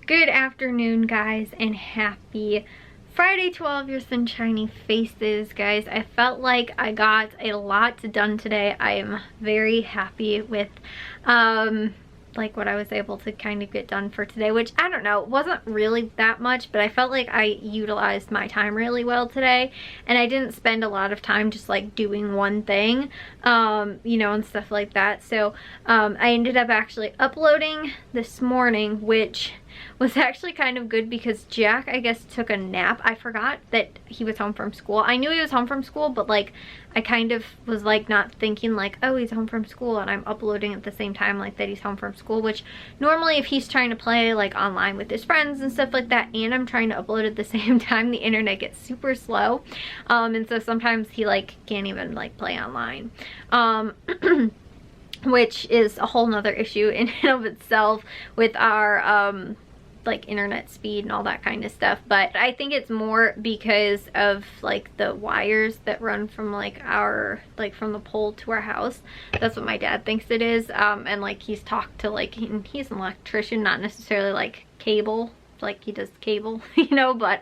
Good afternoon, guys, and happy Friday to all of your sunshiny faces, guys. I felt like I got a lot done today. I am very happy with like what I was able to kind of get done for today, which I don't know, it wasn't really that much, but I felt like I utilized my time really well today, and I didn't spend a lot of time just like doing one thing, you know, and stuff like that. So I ended up actually uploading this morning, which was actually kind of good because Jack, I guess, took a nap. I forgot that he was home from school. I knew he was home from school, but like I kind of was like not thinking like, oh, he's home from school and I'm uploading at the same time like that he's home from school, which normally if he's trying to play like online with his friends and stuff like that and I'm trying to upload at the same time, the internet gets super slow, and so sometimes he like can't even like play online, which is a whole nother issue in and of itself with our like internet speed and all that kind of stuff. But I think it's more because of like the wires that run from like our from the pole to our house. That's what my dad thinks it is, and like he's talked to like he's an electrician, not necessarily like cable, like he does cable you know, but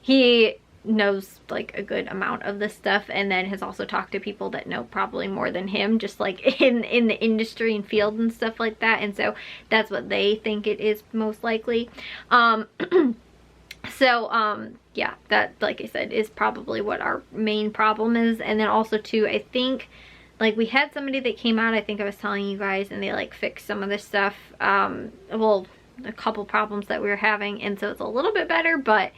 he knows like a good amount of this stuff, and then has also talked to people that know probably more than him, just like in the industry and field and stuff like that, and so that's what they think it is most likely. So yeah, that, like I said, is probably what our main problem is. And then also too, I think like we had somebody that came out, I think I was telling you guys, and they like fixed some of this stuff, well, a couple problems that we were having, and so it's a little bit better. But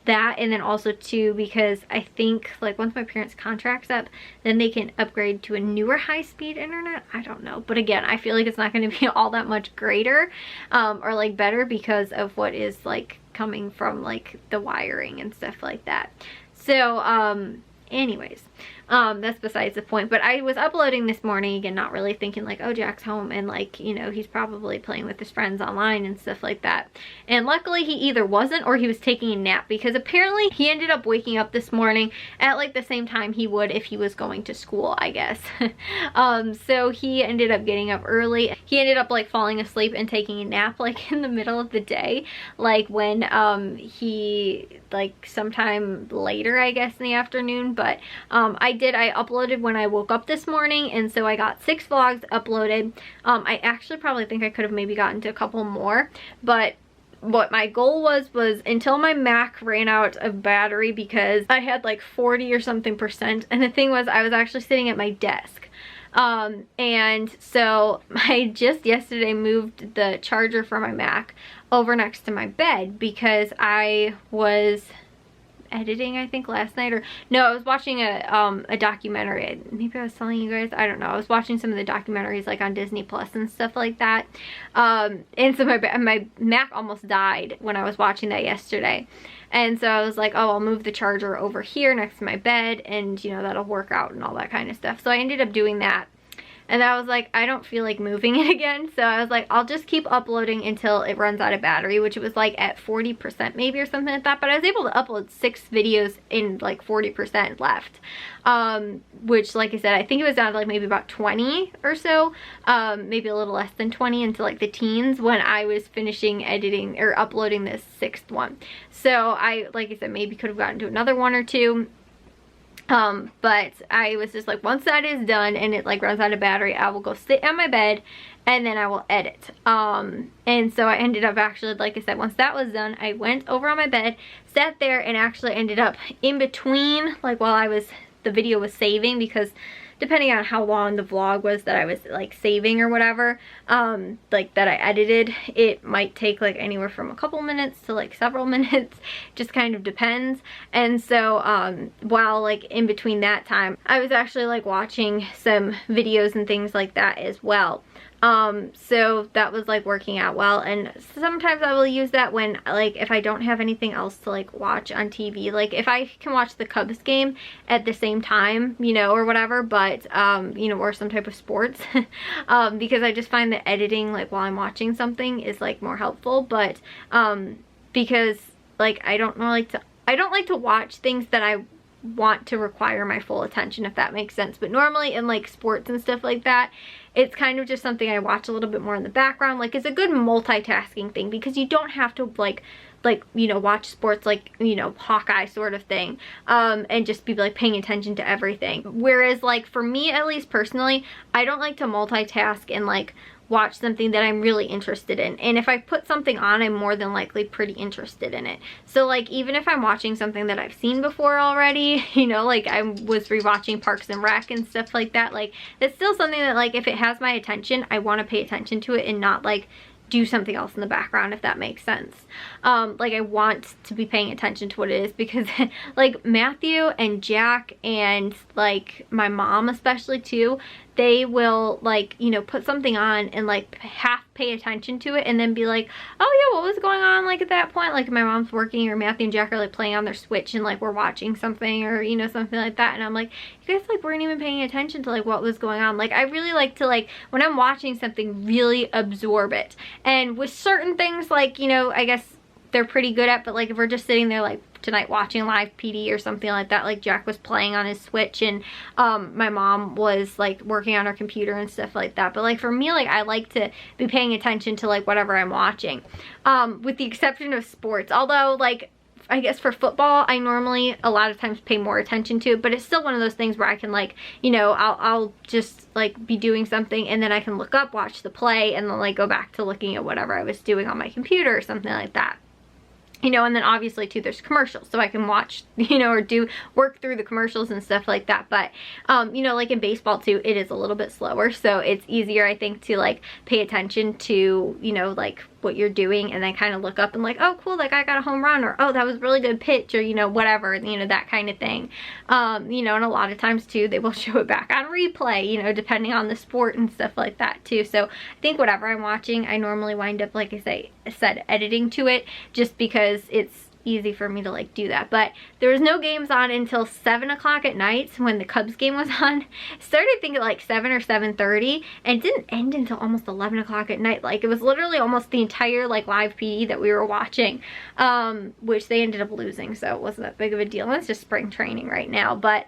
that, and then also too, because I think like once my parents' contract's up, then they can upgrade to a newer high-speed internet. I don't know, but again, I feel like it's not going to be all that much greater or like better because of what is like coming from like the wiring and stuff like that. So anyways, that's besides the point. But I was uploading this morning, again, not really thinking like, oh, Jack's home and like, you know, he's probably playing with his friends online and stuff like that. And luckily he either wasn't or he was taking a nap, because apparently he ended up waking up this morning at like the same time he would if he was going to school, I guess. So he ended up getting up early. He ended up like falling asleep and taking a nap like in the middle of the day, like when he like sometime later, I guess, in the afternoon. But I uploaded when I woke up this morning, and so I got 6 vlogs uploaded. I actually probably think I could have maybe gotten to a couple more, but what my goal was until my Mac ran out of battery, because I had like 40 or something %, and the thing was I was actually sitting at my desk. And so I just yesterday moved the charger for my Mac over next to my bed because I was editing, I think last night, or no, I was watching a documentary. Maybe I was telling you guys, I don't know, I was watching some of the documentaries like on Disney Plus and stuff like that, and so my Mac almost died when I was watching that yesterday, and so I was like, oh, I'll move the charger over here next to my bed, and you know, that'll work out and all that kind of stuff. So I ended up doing that. And I was like, I don't feel like moving it again. So I was like, I'll just keep uploading until it runs out of battery, which it was like at 40% maybe or something like that. But I was able to upload 6 videos in like 40% left. Which, like I said, I think it was down to like maybe about 20 or so. Maybe a little less than 20 into like the teens when I was finishing editing or uploading this 6th one. So I, like I said, maybe could have gotten to another 1 or 2. But I was just like, once that is done and it like runs out of battery, I will go sit on my bed and then I will edit. And so I ended up actually, like I said, once that was done, I went over on my bed, sat there, and actually ended up in between, like while the video was saving, because depending on how long the vlog was that I was like saving or whatever, like that I edited, it might take like anywhere from a couple minutes to like several minutes, just kind of depends. And so while like in between that time, I was actually like watching some videos and things like that as well. So that was like working out well, and sometimes I will use that when like if I don't have anything else to like watch on TV, like if I can watch the Cubs game at the same time, you know, or whatever, but you know, or some type of sports, because I just find that editing like while I'm watching something is like more helpful. But because like I don't like to watch things that I want to require my full attention, if that makes sense. But normally in like sports and stuff like that, it's kind of just something I watch a little bit more in the background. Like, it's a good multitasking thing because you don't have to like you know, watch sports like, you know, Hawkeye sort of thing, and just be like paying attention to everything. Whereas like for me, at least personally, I don't like to multitask and like watch something that I'm really interested in. And if I put something on, I'm more than likely pretty interested in it. So like, even if I'm watching something that I've seen before already, you know, like I was rewatching Parks and Rec and stuff like that, like that's still something that like if it has my attention, I want to pay attention to it and not like do something else in the background, if that makes sense. Like I want to be paying attention to what it is, because like Matthew and Jack and like my mom especially too, they will like, you know, put something on and like half pay attention to it and then be like, oh yeah, what was going on like at that point? Like my mom's working or Matthew and Jack are like playing on their Switch and like we're watching something or, you know, something like that. And I'm like, you guys like weren't even paying attention to like what was going on. Like I really like to like, when I'm watching something, really absorb it. And with certain things, like, you know, I guess they're pretty good at, but like if we're just sitting there like tonight watching live PD or something like that, like Jack was playing on his Switch and my mom was like working on her computer and stuff like that. But like for me, like I like to be paying attention to like whatever I'm watching, with the exception of sports. Although like I guess for football, I normally a lot of times pay more attention to it, but it's still one of those things where I can like, you know, I'll just like be doing something and then I can look up, watch the play, and then like go back to looking at whatever I was doing on my computer or something like that. You know, and then obviously too, there's commercials, so I can watch, you know, or work through the commercials and stuff like that. But you know, like in baseball too, it is a little bit slower, so it's easier I think to like pay attention to, you know, like what you're doing and then kind of look up and like, oh cool, that guy got a home run, or oh that was a really good pitch, or you know, whatever, you know, that kind of thing. You know, and a lot of times too, they will show it back on replay, you know, depending on the sport and stuff like that too. So I think whatever I'm watching, I normally wind up, like I said, editing to it, just because it's easy for me to like do that. But there was no games on until 7 o'clock at night when the Cubs game was on. It started I think at like 7 or 7:30 and it didn't end until almost 11 o'clock at night. Like it was literally almost the entire like live PD that we were watching, which they ended up losing, so it wasn't that big of a deal. And it's just spring training right now. But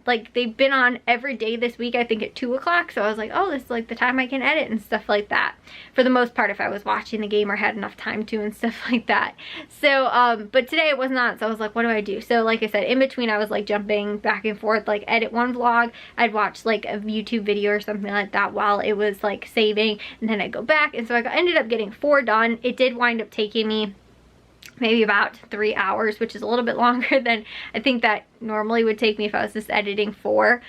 like they've been on every day this week, I think at 2 o'clock, so I was like, oh, this is like the time I can edit and stuff like that, for the most part, if I was watching the game or had enough time to and stuff like that. So but today it was not, so I was like, what do I do? So like I said, in between I was like jumping back and forth, like edit one vlog, I'd watch like a YouTube video or something like that while it was like saving, and then I'd go back. And so I ended up getting 4 done. It did wind up taking me maybe about 3 hours, which is a little bit longer than I think that normally would take me if I was just editing 4,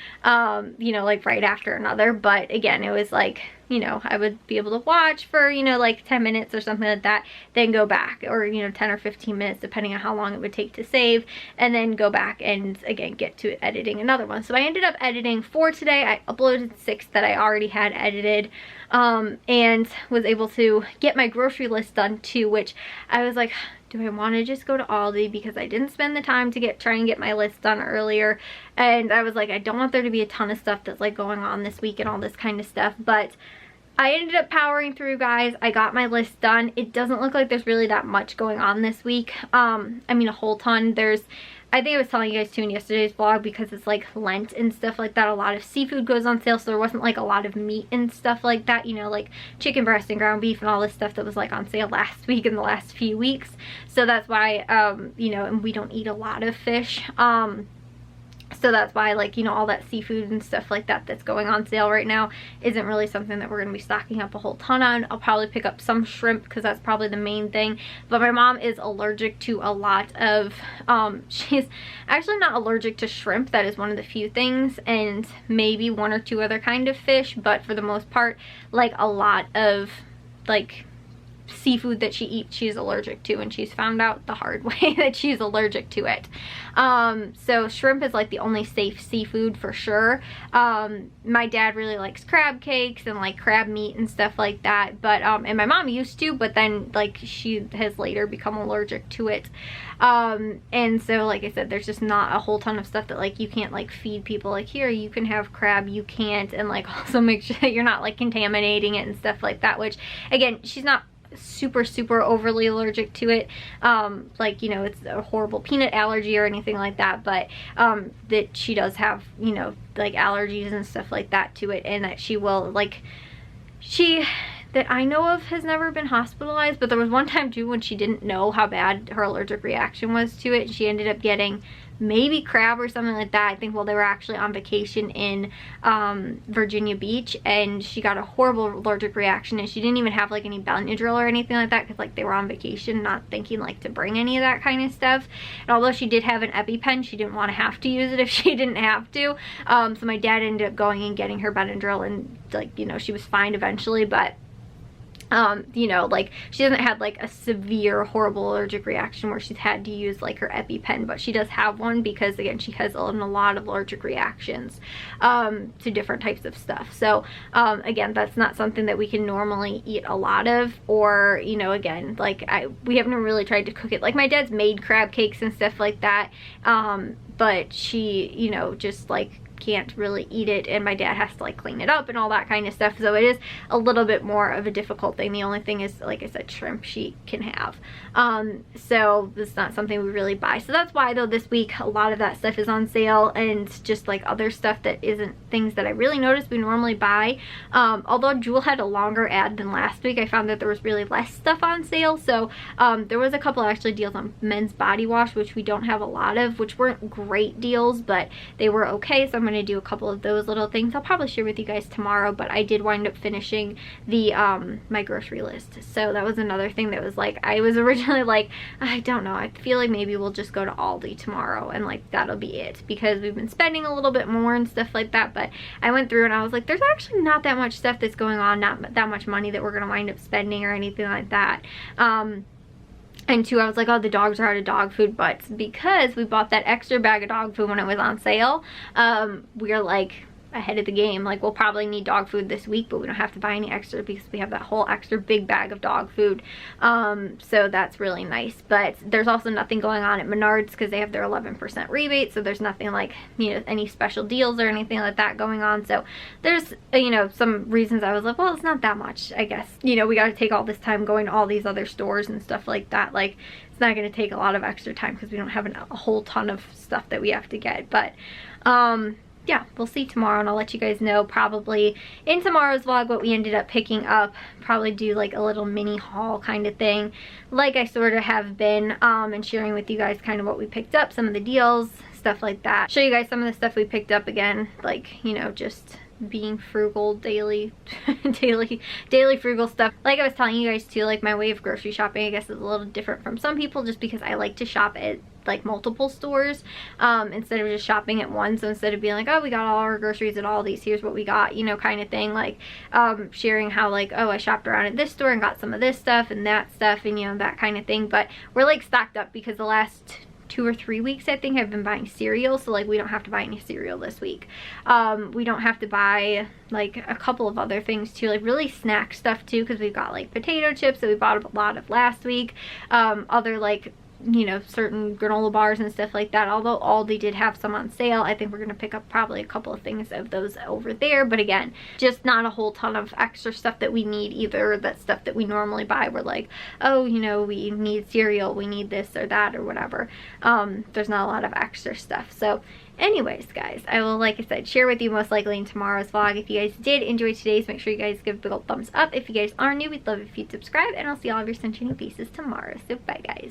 you know, like right after another. But again, it was like, you know, I would be able to watch for, you know, like 10 minutes or something like that, then go back, or, you know, 10 or 15 minutes, depending on how long it would take to save, and then go back and again, get to editing another one. So I ended up editing 4 today. I uploaded 6 that I already had edited, and was able to get my grocery list done too, which I was like, do I want to just go to Aldi, because I didn't spend the time to try and get my list done earlier, and I was like, I don't want there to be a ton of stuff that's like going on this week and all this kind of stuff. But I ended up powering through, guys. I got my list done. It doesn't look like there's really that much going on this week. I mean, a whole ton. I think I was telling you guys too in yesterday's vlog, because it's like Lent and stuff like that, a lot of seafood goes on sale, so there wasn't like a lot of meat and stuff like that, you know, like chicken breast and ground beef and all this stuff that was like on sale last week and the last few weeks. So that's why, you know, and we don't eat a lot of fish. So that's why, like, you know, all that seafood and stuff like that that's going on sale right now isn't really something that we're going to be stocking up a whole ton on. I'll probably pick up some shrimp, because that's probably the main thing. But my mom is allergic to a lot of, she's actually not allergic to shrimp. That is one of the few things, and maybe 1 or 2 other kind of fish. But for the most part, like a lot of, like, seafood that she eats, she's allergic to, and she's found out the hard way that she's allergic to it. So shrimp is like the only safe seafood for sure. My dad really likes crab cakes and like crab meat and stuff like that, but and my mom used to, but then like she has later become allergic to it. And so like I said, there's just not a whole ton of stuff that like you can't like feed people, like, here you can have crab, you can't, and like also make sure that you're not like contaminating it and stuff like that, which again, she's not super, super overly allergic to it. Like, you know, it's a horrible peanut allergy or anything like that, but that she does have, you know, like allergies and stuff like that to it, and that she will, like, that I know of has never been hospitalized, but there was one time too when she didn't know how bad her allergic reaction was to it, and she ended up getting maybe crab or something like that, I think, while they were actually on vacation in Virginia Beach, and she got a horrible allergic reaction, and she didn't even have like any Benadryl or anything like that, because like they were on vacation, not thinking like to bring any of that kind of stuff. And although she did have an EpiPen, she didn't want to have to use it if she didn't have to. So my dad ended up going and getting her Benadryl, and like, you know, she was fine eventually, but you know, like, she hasn't had like a severe horrible allergic reaction where she's had to use like her EpiPen, but she does have one because, again, she has a lot of allergic reactions to different types of stuff. So again, that's not something that we can normally eat a lot of, or, you know, again, like, we haven't really tried to cook it. Like, my dad's made crab cakes and stuff like that, but she, you know, just like can't really eat it, and my dad has to like clean it up and all that kind of stuff, so it is a little bit more of a difficult thing. The only thing is, like I said, shrimp she can have, so it's not something we really buy. So that's why, though, this week a lot of that stuff is on sale, and just like other stuff that isn't things that I really noticed we normally buy. Although Jewel had a longer ad than last week, I found that there was really less stuff on sale. So there was a couple actually deals on men's body wash, which we don't have a lot of, which weren't great deals, but they were okay. So I'm going to do a couple of those little things. I'll probably share with you guys tomorrow, but I did wind up finishing the my grocery list. So that was another thing that was like, I was originally like, I don't know, I feel like maybe we'll just go to Aldi tomorrow and like that'll be it, because we've been spending a little bit more and stuff like that. But I went through and I was like, there's actually not that much stuff that's going on, not that much money that we're gonna wind up spending or anything like that. And two, I was like, oh, the dogs are out of dog food, but because we bought that extra bag of dog food when it was on sale, we're like ahead of the game. Like, we'll probably need dog food this week, but we don't have to buy any extra because we have that whole extra big bag of dog food. So that's really nice. But there's also nothing going on at Menards because they have their 11% rebate, so there's nothing like, you know, any special deals or anything like that going on. So there's, you know, some reasons I was like, well, it's not that much, I guess. You know, we got to take all this time going to all these other stores and stuff like that. Like, it's not going to take a lot of extra time because we don't have a whole ton of stuff that we have to get. But yeah, we'll see tomorrow, and I'll let you guys know probably in tomorrow's vlog what we ended up picking up. Probably do like a little mini haul kind of thing, like I sort of have been, and sharing with you guys kind of what we picked up, some of the deals, stuff like that. Show you guys some of the stuff we picked up, again, like, you know, just being frugal, daily frugal stuff. Like I was telling you guys too, like, my way of grocery shopping, I guess, is a little different from some people, just because I like to shop at like multiple stores instead of just shopping at one. So instead of being like, oh, we got all our groceries at Aldi's, here's what we got, you know, kind of thing, like sharing how like, oh, I shopped around at this store and got some of this stuff and that stuff, and you know, that kind of thing. But we're like stocked up because the last 2 or 3 weeks, I think, I've been buying cereal, so like we don't have to buy any cereal this week. We don't have to buy like a couple of other things too, like really snack stuff too, because we've got like potato chips that we bought a lot of last week, other like, you know, certain granola bars and stuff like that. Although Aldi did have some on sale, I think we're gonna pick up probably a couple of things of those over there. But again, just not a whole ton of extra stuff that we need either. That stuff that we normally buy, we're like, oh, you know, we need cereal, we need this or that or whatever. There's not a lot of extra stuff. So anyways, guys, I will, like I said, share with you most likely in tomorrow's vlog. If you guys did enjoy today's, make sure you guys give a big old thumbs up. If you guys are new, we'd love if you'd subscribe, and I'll see all of your sunshiny faces tomorrow. So bye, guys.